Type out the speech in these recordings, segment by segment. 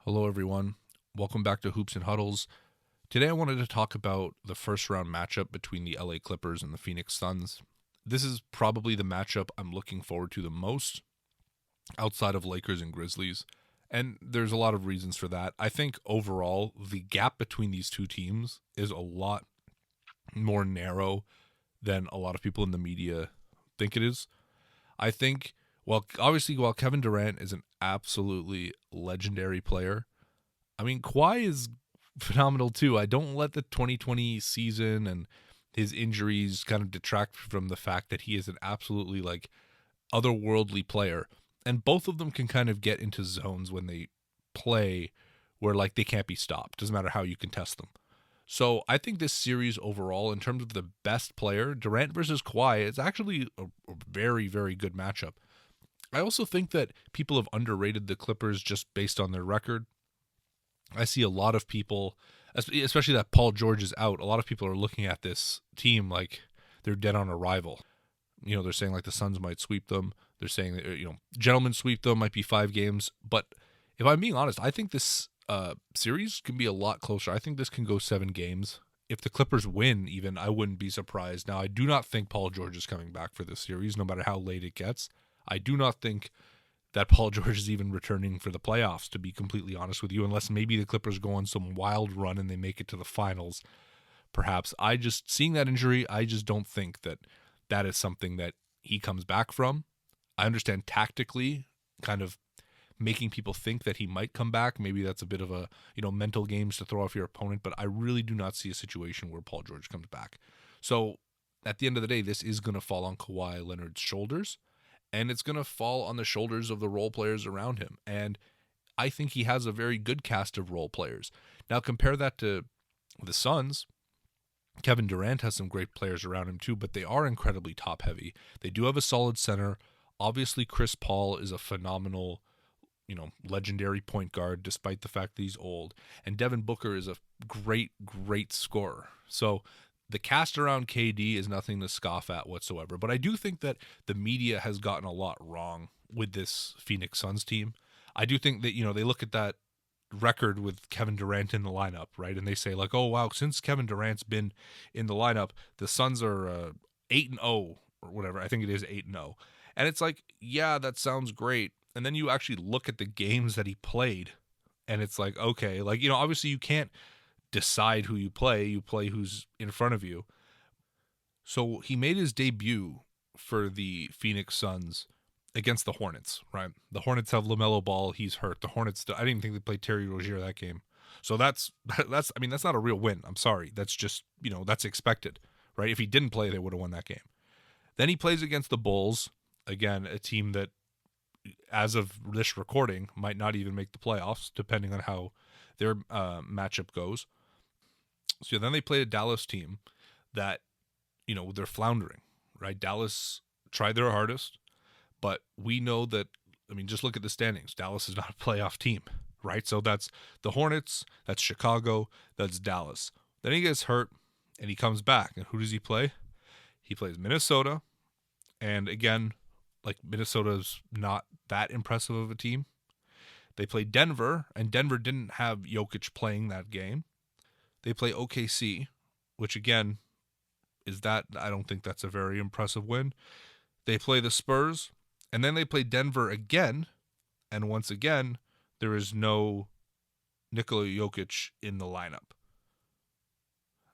Hello, everyone. Welcome back to Hoops and Huddles. Today, I wanted to talk about the first round matchup between the LA Clippers and the Phoenix Suns. This is probably the matchup I'm looking forward to the most outside of Lakers and Grizzlies. And there's a lot of reasons for that. I think overall, the gap between these two teams is a lot more narrow than a lot of people in the media think it is. I think, while Kevin Durant is an absolutely legendary player, I mean, Kawhi is phenomenal too. I don't let the 2020 season and his injuries kind of detract from the fact that he is an absolutely otherworldly player. And both of them can kind of get into zones when they play where they can't be stopped. Doesn't matter how you can test them. So I think this series overall, in terms of the best player, Durant versus Kawhi, is actually a very, very good matchup. I also think that people have underrated the Clippers just based on their record. I see a lot of people, especially that Paul George is out, a lot of people are looking at this team like they're dead on arrival. They're saying the Suns might sweep them. They're saying that, gentlemen sweep them, might be 5 games. But if I'm being honest, I think this series can be a lot closer. I think this can go 7 games. If the Clippers win, even, I wouldn't be surprised. Now, I do not think Paul George is coming back for this series, no matter how late it gets. I do not think that Paul George is even returning for the playoffs, to be completely honest with you, unless maybe the Clippers go on some wild run and they make it to the finals. Perhaps. Seeing that injury, I just don't think that is something that he comes back from. I understand tactically, kind of making people think that he might come back. Maybe that's a bit of a, mental games to throw off your opponent, but I really do not see a situation where Paul George comes back. So at the end of the day, this is going to fall on Kawhi Leonard's shoulders, and it's going to fall on the shoulders of the role players around him. And I think he has a very good cast of role players. Now compare that to the Suns. Kevin Durant has some great players around him too, but they are incredibly top heavy. They do have a solid center. Obviously, Chris Paul is a phenomenal, legendary point guard, despite the fact that he's old. And Devin Booker is a great, great scorer. So the cast around KD is nothing to scoff at whatsoever. But I do think that the media has gotten a lot wrong with this Phoenix Suns team. I do think that, they look at that record with Kevin Durant in the lineup, right? And they say oh wow, since Kevin Durant's been in the lineup, the Suns are 8-0 or whatever. I think it is 8-0. And it's yeah, that sounds great. And then you actually look at the games that he played, and it's okay, obviously you can't decide who you play who's in front of you. So he made his debut for the Phoenix Suns against the Hornets, right? The Hornets have LaMelo Ball. He's hurt. The Hornets, I didn't even think they played Terry Rozier that game. So that's not a real win. I'm sorry. That's just, that's expected, right? If he didn't play, they would have won that game. Then he plays against the Bulls, again, a team that, as of this recording, might not even make the playoffs, depending on how their matchup goes. So then they play a Dallas team that, they're floundering, right? Dallas tried their hardest. But we know that, just look at the standings. Dallas is not a playoff team, right? So that's the Hornets, that's Chicago, that's Dallas. Then he gets hurt, and he comes back. And who does he play? He plays Minnesota. And again, Minnesota's not that impressive of a team. They play Denver, and Denver didn't have Jokic playing that game. They play OKC, which again, I don't think that's a very impressive win. They play the Spurs. And then they play Denver again, and once again, there is no Nikola Jokic in the lineup.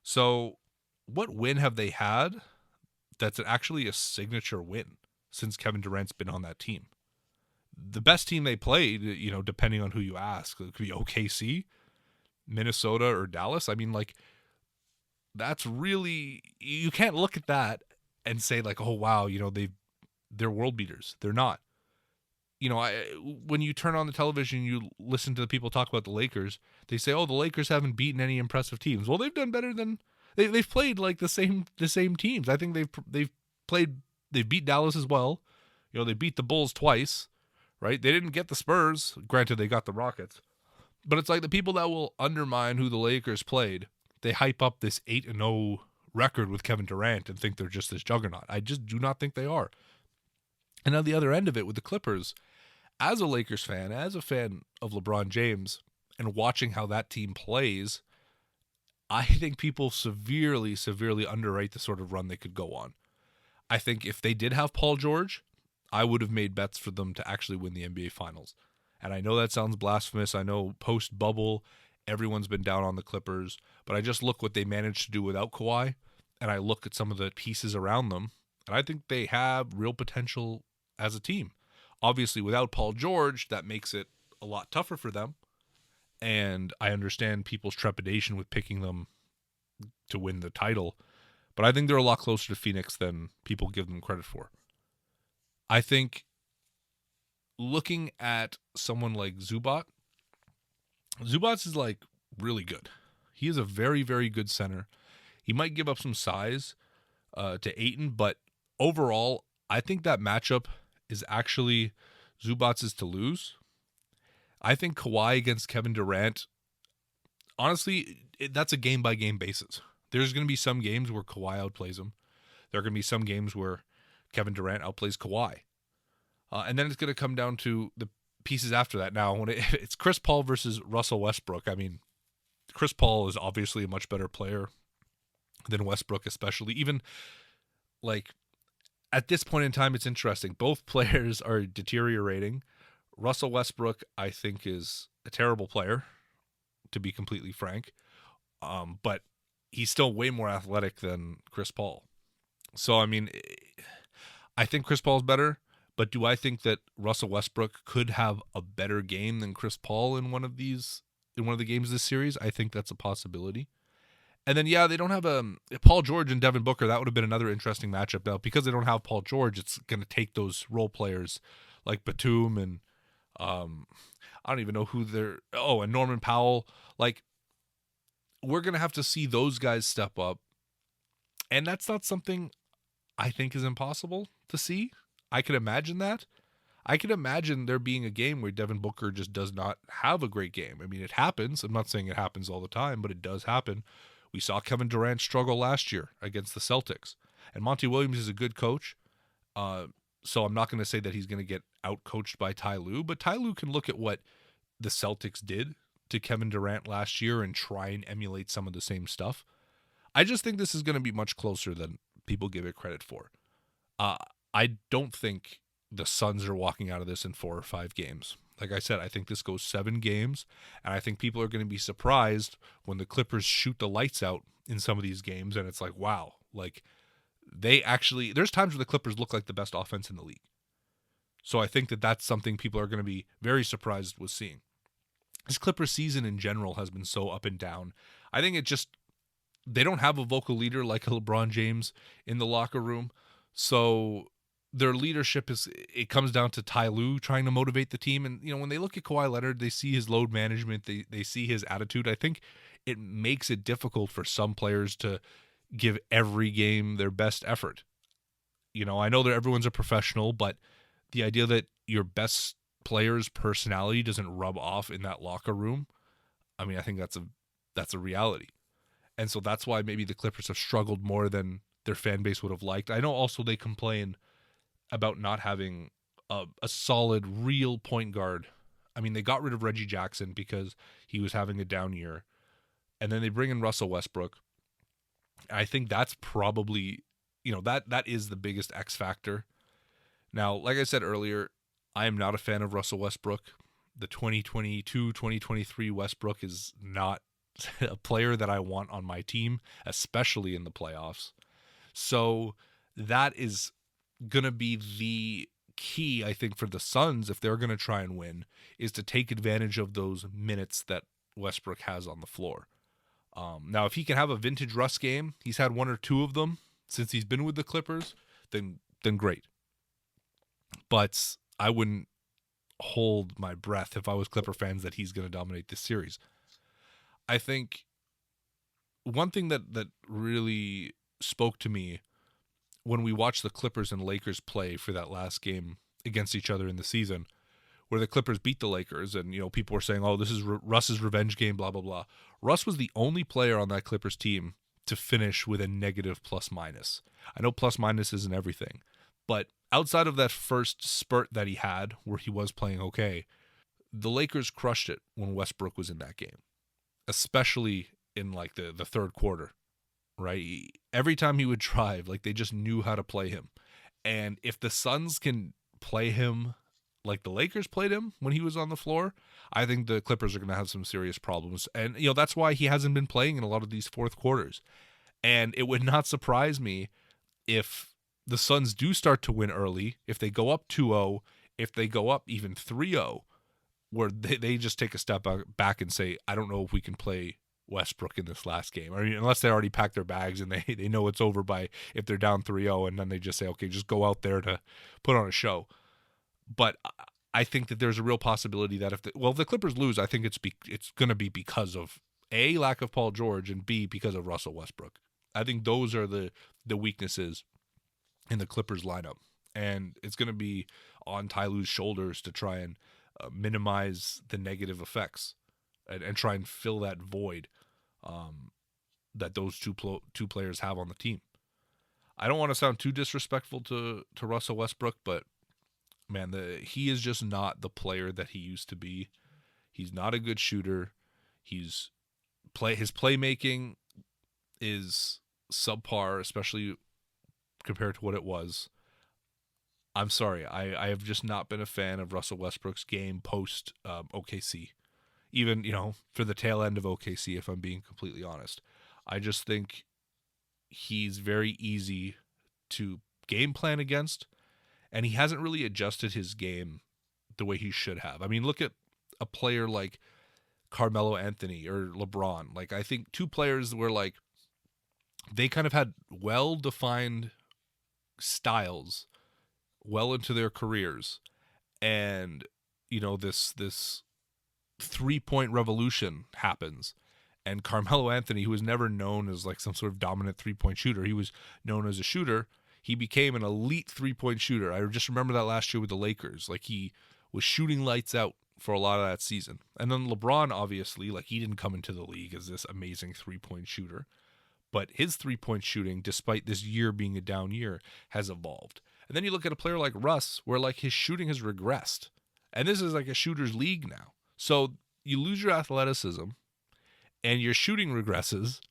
So what win have they had that's actually a signature win since Kevin Durant's been on that team? The best team they played, depending on who you ask, it could be OKC, Minnesota, or Dallas. That's really, you can't look at that and say oh wow, they're world beaters. They're not. When you turn on the television, you listen to the people talk about the Lakers. They say, "Oh, the Lakers haven't beaten any impressive teams." Well, they've done better than they've played the same teams. I think they've beat Dallas as well. They beat the Bulls twice, right? They didn't get the Spurs. Granted, they got the Rockets, but it's the people that will undermine who the Lakers played. They hype up this 8-0 record with Kevin Durant and think they're just this juggernaut. I just do not think they are. And on the other end of it with the Clippers, as a Lakers fan, as a fan of LeBron James, and watching how that team plays, I think people severely, severely underrate the sort of run they could go on. I think if they did have Paul George, I would have made bets for them to actually win the NBA Finals. And I know that sounds blasphemous. I know post-bubble, everyone's been down on the Clippers. But I just look what they managed to do without Kawhi, and I look at some of the pieces around them, and I think they have real potential as a team. Obviously, without Paul George, that makes it a lot tougher for them. And I understand people's trepidation with picking them to win the title. But I think they're a lot closer to Phoenix than people give them credit for. I think looking at someone like Zubac is like really good. He is a very, very good center. He might give up some size to Ayton, but overall, I think that matchup is actually Zubac's to lose. I think Kawhi against Kevin Durant, honestly, that's a game-by-game basis. There's going to be some games where Kawhi outplays him. There are going to be some games where Kevin Durant outplays Kawhi. And then it's going to come down to the pieces after that. Now, when it's Chris Paul versus Russell Westbrook, I mean, Chris Paul is obviously a much better player than Westbrook, especially. Even, like, at this point in time, it's interesting. Both players are deteriorating. Russell Westbrook, I think, is a terrible player, to be completely frank. But he's still way more athletic than Chris Paul. So, I mean, I think Chris Paul's better, but do I think that Russell Westbrook could have a better game than Chris Paul in one of the games of this series? I think that's a possibility. And then, yeah, they don't have Paul George and Devin Booker. That would have been another interesting matchup. Now, because they don't have Paul George, it's going to take those role players like Batum and I don't even know who they're. Oh, and Norman Powell. Like, we're going to have to see those guys step up. And that's not something I think is impossible to see. I could imagine that. I could imagine there being a game where Devin Booker just does not have a great game. I mean, it happens. I'm not saying it happens all the time, but it does happen. We saw Kevin Durant struggle last year against the Celtics. And Monty Williams is a good coach. So I'm not going to say that he's going to get out-coached by Ty Lue, but Ty Lue can look at what the Celtics did to Kevin Durant last year and try and emulate some of the same stuff. I just think this is going to be much closer than people give it credit for. I don't think the Suns are walking out of this in 4 or 5 games. Like I said, I think this goes 7 games, and I think people are going to be surprised when the Clippers shoot the lights out in some of these games, and it's like, wow, like there's times where the Clippers look like the best offense in the league. So I think that that's something people are going to be very surprised with seeing. This Clippers season in general has been so up and down. I think they don't have a vocal leader like a LeBron James in the locker room. So their leadership it comes down to Ty Lue trying to motivate the team. And, you know, when they look at Kawhi Leonard, they see his load management, they see his attitude. I think it makes it difficult for some players to give every game their best effort. You know, I know that everyone's a professional, but the idea that your best player's personality doesn't rub off in that locker room, I mean, I think that's a reality. And so that's why maybe the Clippers have struggled more than their fan base would have liked. I know also they complain about not having a solid, real point guard. I mean, they got rid of Reggie Jackson because he was having a down year. And then they bring in Russell Westbrook. I think that's probably, you know, that is the biggest X factor. Now, like I said earlier, I am not a fan of Russell Westbrook. The 2022-2023 Westbrook is not a player that I want on my team, especially in the playoffs. So that is going to be the key, I think, for the Suns, if they're going to try and win, is to take advantage of those minutes that Westbrook has on the floor. Now, if he can have a vintage Russ game, he's had 1 or 2 of them since he's been with the Clippers, then great. But I wouldn't hold my breath if I was Clipper fans that he's going to dominate this series. I think one thing that really spoke to me when we watched the Clippers and Lakers play for that last game against each other in the season, where the Clippers beat the Lakers, and, you know, people were saying, oh, this is Russ's revenge game, blah, blah, blah. Russ was the only player on that Clippers team to finish with a negative plus-minus. I know plus-minus isn't everything, but outside of that first spurt that he had, where he was playing okay, the Lakers crushed it when Westbrook was in that game, especially in like the third quarter, right? Every time he would drive, like they just knew how to play him. And if the Suns can play him like the Lakers played him when he was on the floor, I think the Clippers are going to have some serious problems. And, that's why he hasn't been playing in a lot of these fourth quarters. And it would not surprise me if the Suns do start to win early, if they go up 2-0, if they go up even 3-0, where they just take a step back and say, I don't know if we can play Westbrook in this last game. I mean, unless they already packed their bags and they know it's over by if they're down 3-0, and then they just say, okay, just go out there to put on a show. But I think that there's a real possibility that if the Clippers lose, I think it's going to be because of A, lack of Paul George, and B, because of Russell Westbrook. I think those are the weaknesses in the Clippers lineup. And it's going to be on Ty Lue's shoulders to try and minimize the negative effects and try and fill that void that those two players have on the team. I don't want to sound too disrespectful to Russell Westbrook, but man, he is just not the player that he used to be. He's not a good shooter. His playmaking is subpar, especially compared to what it was. I'm sorry. I have just not been a fan of Russell Westbrook's game post OKC. Even, for the tail end of OKC, if I'm being completely honest. I just think he's very easy to game plan against, and he hasn't really adjusted his game the way he should have. I mean, look at a player like Carmelo Anthony or LeBron. Like, I think two players where, like, they kind of had well-defined styles well into their careers, and this 3-point revolution happens, and Carmelo Anthony, who was never known as like some sort of dominant 3-point shooter, he was known as a shooter. He became an elite 3-point shooter. I just remember that last year with the Lakers. Like, he was shooting lights out for a lot of that season. And then LeBron, obviously, like, he didn't come into the league as this amazing 3-point shooter, but his 3-point shooting, despite this year being a down year, has evolved. And then you look at a player like Russ, where like his shooting has regressed. And this is like a shooter's league now. So you lose your athleticism and your shooting regresses.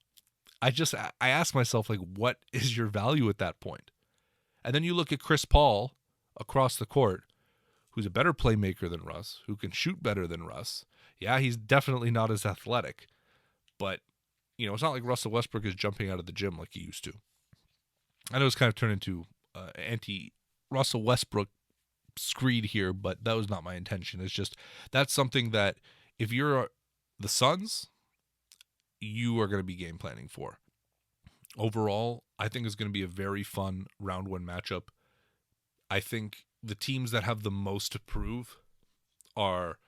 I ask myself, like, what is your value at that point? And then you look at Chris Paul across the court, who's a better playmaker than Russ, who can shoot better than Russ. Yeah, he's definitely not as athletic, but it's not like Russell Westbrook is jumping out of the gym like he used to. I know it's kind of turned into anti-Russell Westbrook screed here, but that was not my intention. It's just that's something that if you're the Suns, you are going to be game planning for. Overall, I think it's going to be a very fun round one matchup. I think the teams that have the most to prove are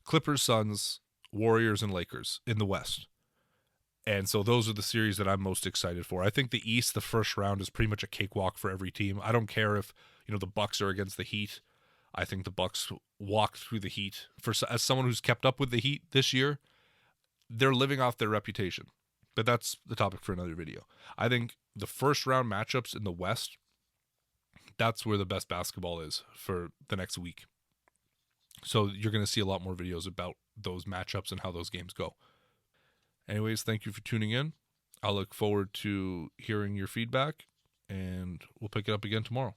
Clippers, Suns, Warriors, and Lakers in the West. And so those are the series that I'm most excited for. I think the East, the first round, is pretty much a cakewalk for every team. I don't care if the Bucks are against the Heat. I think the Bucks walk through the Heat. As someone who's kept up with the Heat this year, they're living off their reputation. But that's the topic for another video. I think the first round matchups in the West, that's where the best basketball is for the next week. So you're going to see a lot more videos about those matchups and how those games go. Anyways, thank you for tuning in. I look forward to hearing your feedback, and we'll pick it up again tomorrow.